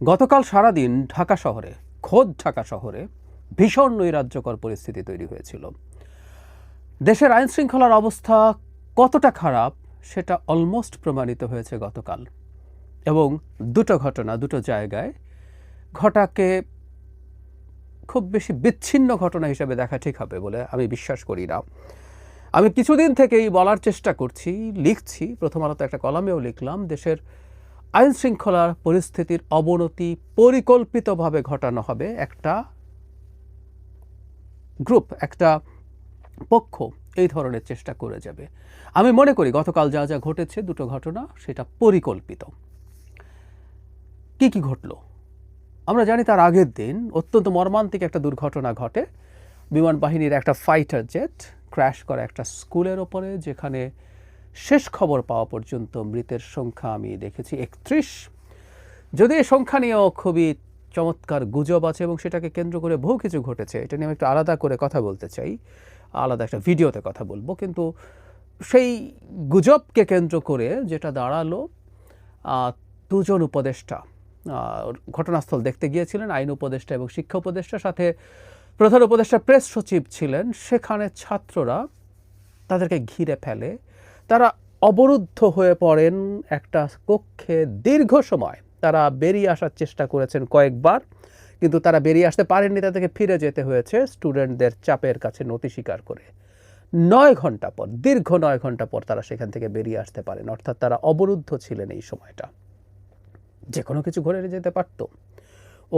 গতকাল সারাদিন ঢাকা শহরে, খোদ ঢাকা শহরে ভীষণ নৈরাজ্যকর পরিস্থিতি তৈরি হয়েছিল। দেশের আইন শৃঙ্খলার অবস্থা কতটা খারাপ সেটা অলমোস্ট প্রমাণিত হয়েছে গতকাল। এবং দুটো ঘটনা দুটো জায়গায় ঘটাকে খুব বেশি বিচ্ছিন্ন ঘটনা হিসেবে দেখা ঠিক হবে বলে আমি বিশ্বাস করি না। আমি কিছুদিন থেকেই বলার চেষ্টা করছি, লিখছি, প্রথম আলোতে একটা কলামেও লিখলাম, দেশের আইন শৃঙ্খলার পরিস্থিতির অবনতি পরিকল্পিতভাবে ঘটানো হবে একটা গ্রুপ, একটা পক্ষ এই ধরনের চেষ্টা করে যাবে। আমি মনে করি গতকাল যা যা ঘটেছে দুটো ঘটনা সেটা পরিকল্পিত। কি ঘটলো আমরা জানি। তার আগের দিন অত্যন্ত মর্মান্তিক একটা দুর্ঘটনা ঘটে। বিমান বাহিনীর একটা ফাইটার জেট ক্র্যাশ করে একটা স্কুলের ওপরে, যেখানে শেষ খবর পাওয়া পর্যন্ত মৃতের সংখ্যা আমি দেখেছি 31। যদি এই সংখ্যা নিয়েও খুবই চমৎকার গুজব আছে এবং সেটাকে কেন্দ্র করে বহু কিছু ঘটেছে, এটা নিয়ে আমি একটু আলাদা করে কথা বলতে চাই, আলাদা একটা ভিডিওতে কথা বলবো। কিন্তু সেই গুজবকে কেন্দ্র করে যেটা দাঁড়ালো, দুজন উপদেষ্টা ঘটনাস্থল দেখতে গিয়েছিলেন, আইন উপদেষ্টা এবং শিক্ষা উপদেষ্টা, সাথে প্রধান উপদেষ্টা প্রেস সচিব ছিলেন। সেখানে ছাত্ররা তাদেরকে ঘিরে ফেলে, তারা অবরুদ্ধ হয়ে পড়েন একটা কক্ষে। দীর্ঘ সময় তারা বেরিয়ে আসার চেষ্টা করেছেন কয়েকবার, কিন্তু তারা বেরিয়ে আসতে পারেননি, তাদেরকে ফিরে যেতে হয়েছে স্টুডেন্টদের চাপের কাছে নতি স্বীকার করে। 9 ঘন্টা পর, দীর্ঘ 9 ঘন্টা পর তারা সেখান থেকে বেরিয়ে আসতে পারেন। অর্থাৎ তারা অবরুদ্ধ ছিলেন এই সময়টা। যে কোনো কিছু ঘটে যেতে পারত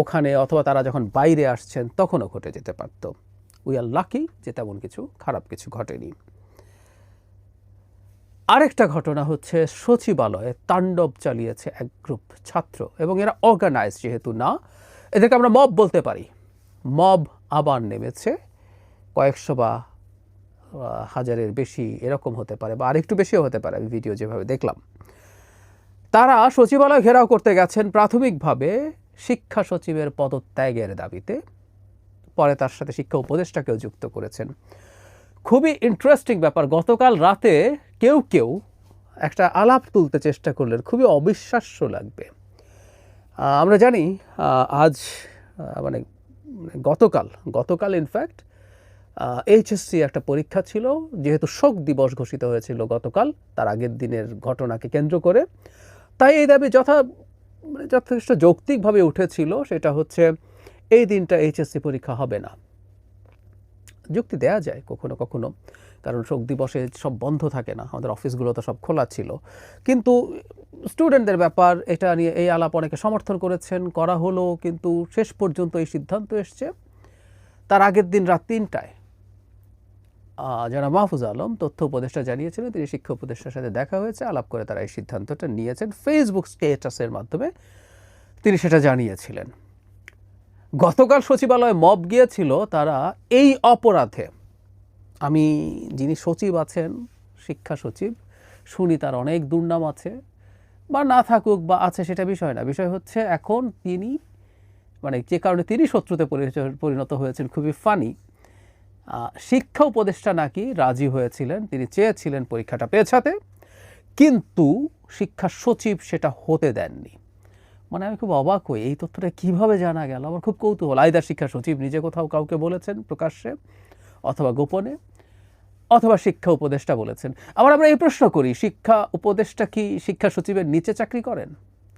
ওখানে, অথবা তারা যখন বাইরে আসছেন তখনও ঘটে যেতে পারত। উই আর লাকি যে তেমন কিছু খারাপ কিছু ঘটেনি। আরেকটা ঘটনা হচ্ছে সচিবালয়ে তাণ্ডব চালিয়েছে এক গ্রুপ ছাত্র, এবং এরা অর্গানাইজ যেহেতু না, এদেরকে আমরা মব বলতে পারি। মব আবার নেমেছে, কয়েকশো বা হাজারের বেশি এরকম হতে পারে, বা আরেকটু বেশিও হতে পারে, আমি ভিডিও যেভাবে দেখলাম। তারা সচিবালয় ঘেরাও করতে গেছেন প্রাথমিকভাবে শিক্ষা সচিবের পদত্যাগের দাবিতে, পরে তার সাথে শিক্ষা উপদেষ্টাকেও যুক্ত করেছেন। খুবই ইন্টারেস্টিং ব্যাপার, গতকাল রাতে কেউ একটা আলাপ তুলতে চেষ্টা করলেন, খুবই অবিশ্বাস্য লাগবে। আমরা জানি আজ মানে গতকাল ইনফ্যাক্ট এইচএসসি একটা পরীক্ষা ছিল, যেহেতু শোক দিবস ঘোষিত হয়েছিল গতকাল তার আগের দিনের ঘটনাকে কেন্দ্র করে, তাই এই দাবি যথেষ্ট যৌক্তিকভাবে উঠেছিল। সেটা হচ্ছে এই দিনটা এইচএসসি পরীক্ষা হবে না। যুক্তি দেয়া যায় কখনো কখনো, কারণ শোক দিবসে সব বন্ধ থাকে না, আমাদের অফিসগুলো তো সব খোলা ছিল। কিন্তু স্টুডেন্টদের ব্যাপার, এটা নিয়ে এই আলাপ অনেকে সমর্থন করেছেন, করা হলো, কিন্তু শেষ পর্যন্ত এই সিদ্ধান্ত এসছে তার আগের দিন রাত 3টায়। যারা মাহফুজ আলম তথ্য উপদেষ্টা জানিয়েছিলেন, তিনি শিক্ষা উপদেষ্টার সাথে দেখা হয়েছে, আলাপ করে তারা এই সিদ্ধান্তটা নিয়েছেন। ফেসবুক স্ট্যাটাসের মাধ্যমে তিনি সেটা জানিয়েছিলেন। গতকাল সচিবালয়ে মব গিয়েছিল তারা এই অপরাধে। আমি যিনি সচিব আছেন, শিক্ষা সচিব, শুনি তার অনেক দুর্নাম আছে, বা না থাকুক বা আছে সেটা বিষয় না। বিষয় হচ্ছে এখন তিনি যে কারণে তিনি শত্রুতে পরিণত হয়েছেন, খুবই ফানি। শিক্ষা উপদেষ্টা নাকি রাজি হয়েছিলেন, তিনি চেয়েছিলেন পরীক্ষাটা পেছাতে, কিন্তু শিক্ষা সচিব সেটা হতে দেননি। আমি খুব অবাক হই, এই তথ্যটা কিভাবে জানা গেল, আমার খুব কৌতূহল। আইদার শিক্ষা সচিব নিজে কোথাও কাউকে বলেছেন প্রকাশ্যে, অথবা গোপনে, অথবা শিক্ষা উপদেষ্টা বলেছেন। আমরা এই প্রশ্ন করি, শিক্ষা উপদেষ্টা কি শিক্ষা সচিবের নিচে চাকরি করেন?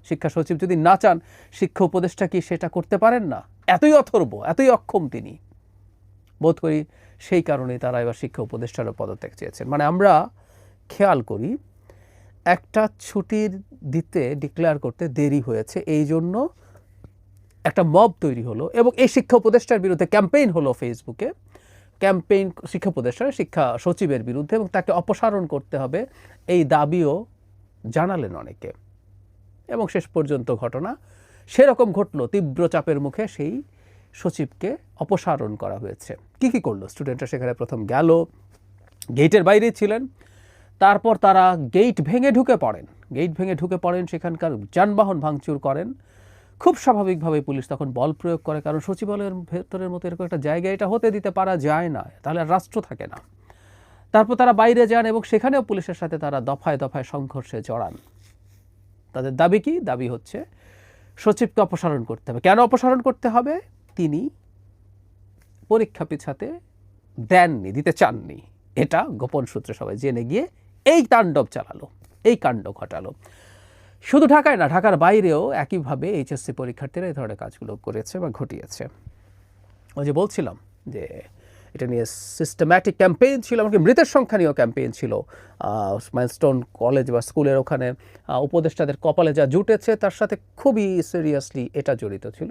শিক্ষা সচিব যদি না চান, শিক্ষা উপদেষ্টা কি সেটা করতে পারেন না? এতই অথর্ব, এতই অক্ষম তিনি। বোধ করি সেই কারণেই তারা এবার শিক্ষা উপদেষ্টারও পদত্যাগ চেয়েছেন। আমরা খেয়াল করি, একটা ছুটির দিতে ডিক্লেয়ার করতে দেরি হয়েছে, এই জন্য একটা মব তৈরি হলো, এবং এই শিক্ষা উপদেষ্টার বিরুদ্ধে ক্যাম্পেইন হলো ফেসবুকে। ক্যাম্পেইন শিক্ষা উপদেষ্টার শিক্ষা সচিবের বিরুদ্ধে, এবং তাকে অপসারণ করতে হবে এই দাবিও জানালেন অনেকে, এবং শেষ পর্যন্ত ঘটনা সেরকম ঘটলো। তীব্র চাপের মুখে সেই সচিবকে অপসারণ করা হয়েছে। কি করলো স্টুডেন্টরা? সেখানে প্রথম গেল, গেটের বাইরেই ছিলেন, তারপর তারা গেট ভেঙে ঢুকে পড়েন, সেখানকার যানবাহন ভাঙচুর করেন। খুব স্বাভাবিকভাবে পুলিশ তখন বল প্রয়োগ করে, কারণ সচিবালয়ের ভেতরের মতো এরকম একটা জায়গায় এটা হতে দিতে পারা যায় না, তাহলে আর রাষ্ট্র থাকে না। তারপর তারা বাইরে যান, এবং সেখানেও পুলিশের সাথে তারা দফায় দফায় সংঘর্ষে জড়ান। তাদের দাবি কি? দাবি হচ্ছে সচিবকে অপসারণ করতে হবে। কেন অপসারণ করতে হবে? তিনি পরীক্ষা পিছাতে দেননি, দিতে চাননি। এটা গোপন সূত্রে সবাই জেনে গিয়ে এই তাণ্ডব চালালো, এই কাণ্ড ঘটালো। শুধু ঢাকায় না, ঢাকার বাইরেও একইভাবে এইচএসসি পরীক্ষার্থীরা এই ধরনের কাজগুলো করেছে বা ঘটিয়েছে। ওই যে বলছিলাম যে এটা নিয়ে সিস্টেম্যাটিক ক্যাম্পেইন ছিল, এমনকি মৃতের সংখ্যা নিয়েও ক্যাম্পেইন ছিল। মাইলস্টোন কলেজ বা স্কুলের ওখানে উপদেষ্টাদের কপালে যা জুটেছে তার সাথে খুবই সিরিয়াসলি এটা জড়িত ছিল।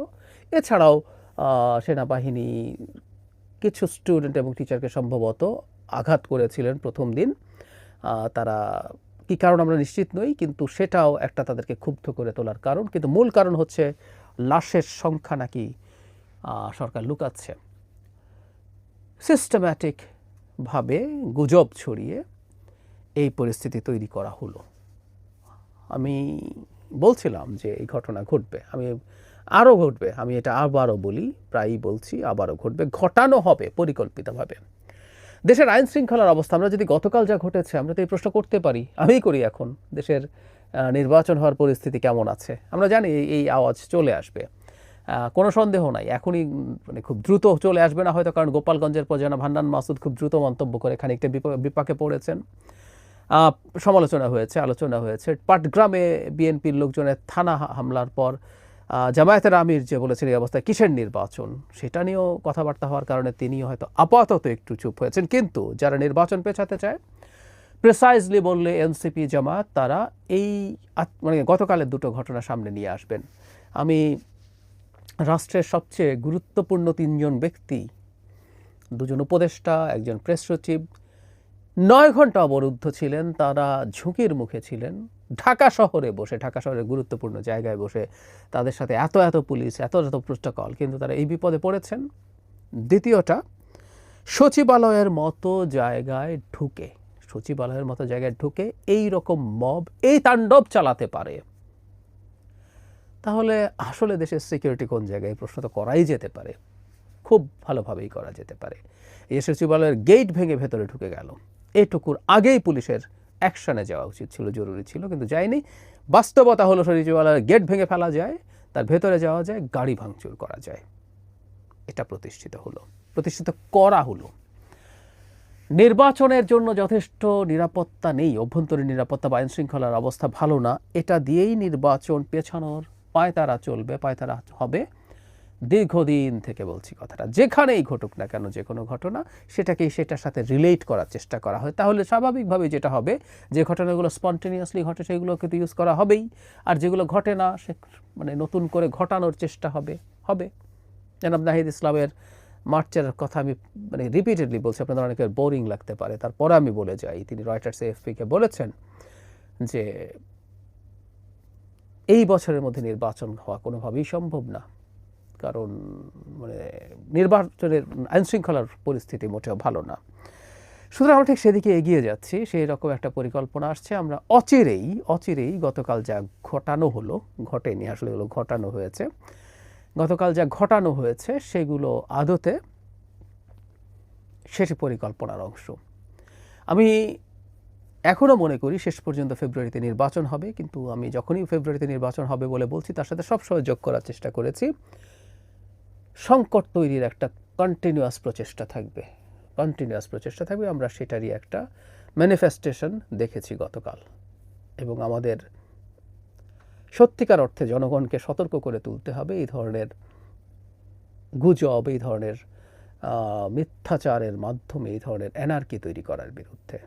এছাড়াও সেনাবাহিনী কিছু স্টুডেন্ট এবং টিচারকে সম্ভবত আঘাত করেছিলেন প্রথম দিন। তারা কী কারণ আমরা নিশ্চিত নই, কিন্তু সেটাও একটা তাদেরকে ক্ষুব্ধ করে তোলার কারণ। কিন্তু মূল কারণ হচ্ছে লাশের সংখ্যা নাকি সরকার লুকাচ্ছে। সিস্টেম্যাটিকভাবে গুজব ছড়িয়ে এই পরিস্থিতি তৈরি করা হলো। আমি বলছিলাম যে এই ঘটনা ঘটবে, আরও ঘটবে। আমি এটা আবারও বলি, প্রায়ই বলছি, আবারও ঘটবে, ঘটানো হবে পরিকল্পিতভাবে। দেশের আইন শৃঙ্খলার অবস্থা, আমরা যদি গতকাল যা ঘটেছে, আমরা তো এই প্রশ্ন করতে পারি, আমিই করি এখন, দেশের নির্বাচন হওয়ার পরিস্থিতি কেমন আছে? আমরা জানি এই আওয়াজ চলে আসবে, কোনো সন্দেহ নাই। এখনই মানে খুব দ্রুত চলে আসবে না হয়তো, কারণ গোপালগঞ্জের পর যেন হান্নান মাসুদ খুব দ্রুত মন্তব্য করে খানিকটা বিপাকে পড়েছেন। সমালোচনা হয়েছে, আলোচনা হয়েছে। পাটগ্রামে বিএনপির লোকজনের থানা হামলার পর জামায়াতের আমির যে বলেছেন এই অবস্থায় কিসের নির্বাচন, সেটা নিয়েও কথাবার্তা হওয়ার কারণে তিনিও হয়তো আপাতত একটু চুপ হয়েছেন। কিন্তু যারা নির্বাচন পেছাতে চায়, প্রিসাইজলি বললে এনসিপি, জামায়াত, তারা এই মানে গতকালের দুটো ঘটনা সামনে নিয়ে আসবেন। আমি রাষ্ট্রের সবচেয়ে গুরুত্বপূর্ণ 3 জন ব্যক্তি, 2 জন উপদেষ্টা, একজন প্রেস সচিব 9 ঘন্টা অবরুদ্ধ ছিলেন। তারা ঝুঁকির মুখে ছিলেন, ঢাকা শহরে বসে, ঢাকা শহরের গুরুত্বপূর্ণ জায়গায় বসে, তাদের সাথে এত পুলিশ, এত প্রোটোকল, কিন্তু তারা এই বিপদে পড়েছেন। দ্বিতীয়টা, সচিবালয়ের মতো জায়গায় ঢুকে এই রকম মব, এই তাণ্ডব চালাতে পারে, তাহলে আসলে দেশের সিকিউরিটি কোন জায়গায়? প্রশ্ন তো করাই যেতে পারে, খুব ভালোভাবেই করা যেতে পারে। এই সচিবালয়ের গেট ভেঙে ভেতরে ঢুকে গেল, এটুকুর আগেই পুলিশের অ্যাকশনে যাওয়া উচিত ছিল, জরুরি ছিল, কিন্তু যায়নি। বাস্তবতা হলো সচিবালয়ের গেট ভেঙে ফেলা যায়, তার ভেতরে যাওয়া যায়, গাড়ি ভাঙচুর করা যায়। এটা প্রতিষ্ঠিত করা হলো। নির্বাচনের জন্য যথেষ্ট নিরাপত্তা নেই, অভ্যন্তরীণ নিরাপত্তা বা আইন শৃঙ্খলার অবস্থা ভালো না, এটা দিয়েই নির্বাচন পেছানোর পায়তারা চলবে, পায়তারা হবে দীর্ঘদিন থেকে। বলছি কথাটা, যেখানেই ঘটুক না কেন, যে কোনো ঘটনা, সেটার সাথে রিলেট করার চেষ্টা করা হয়, তাহলে স্বাভাবিকভাবে যেটা হবে, যে ঘটনাগুলো স্পন্টেনিয়াসলি ঘটে সেগুলোকে তো ইউজ করা হবেই, আর যেগুলো ঘটে না সে মানে নতুন করে ঘটানোর চেষ্টা হবে। জনাব নাহিদ ইসলামের মার্চের কথা আমি মানে রিপিটেডলি বলছি, আপনাদের অনেকের বোরিং লাগতে পারে, তারপরে আমি বলে যাই। তিনি রয়টার্স এএফপিকে বলেছেন যে এই বছরের মধ্যে নির্বাচন হওয়া কোনোভাবেই সম্ভব না, কারণ মানে নির্বাচনের আইনশৃঙ্খলার পরিস্থিতি মোটেও ভালো না। সুতরাং আমরা ঠিক সেদিকে এগিয়ে যাচ্ছি, সেই রকম একটা পরিকল্পনা আসছে। আমরা অচিরেই গতকাল যা ঘটানো হলো, ঘটেনি আসলে, এগুলো ঘটানো হয়েছে, গতকাল যা ঘটানো হয়েছে সেগুলো আদতে শেষ পরিকল্পনার অংশ। আমি এখনও মনে করি শেষ পর্যন্ত ফেব্রুয়ারিতে নির্বাচন হবে, কিন্তু আমি যখনই ফেব্রুয়ারিতে নির্বাচন হবে বলে বলছি, তার সাথে সবসময় যোগ করার চেষ্টা করেছি সংকট তৈরির একটা কন্টিনিউয়াস প্রচেষ্টা থাকবে। আমরা সেটারই একটা ম্যানিফেস্টেশন দেখেছি গতকাল, এবং আমাদের সত্যিকার অর্থে জনগণকে সতর্ক করে তুলতে হবে এই ধরনের গুজব, এই ধরনের মিথ্যাচারের মাধ্যমে এই ধরনের অ্যানার্কি তৈরি করার বিরুদ্ধে।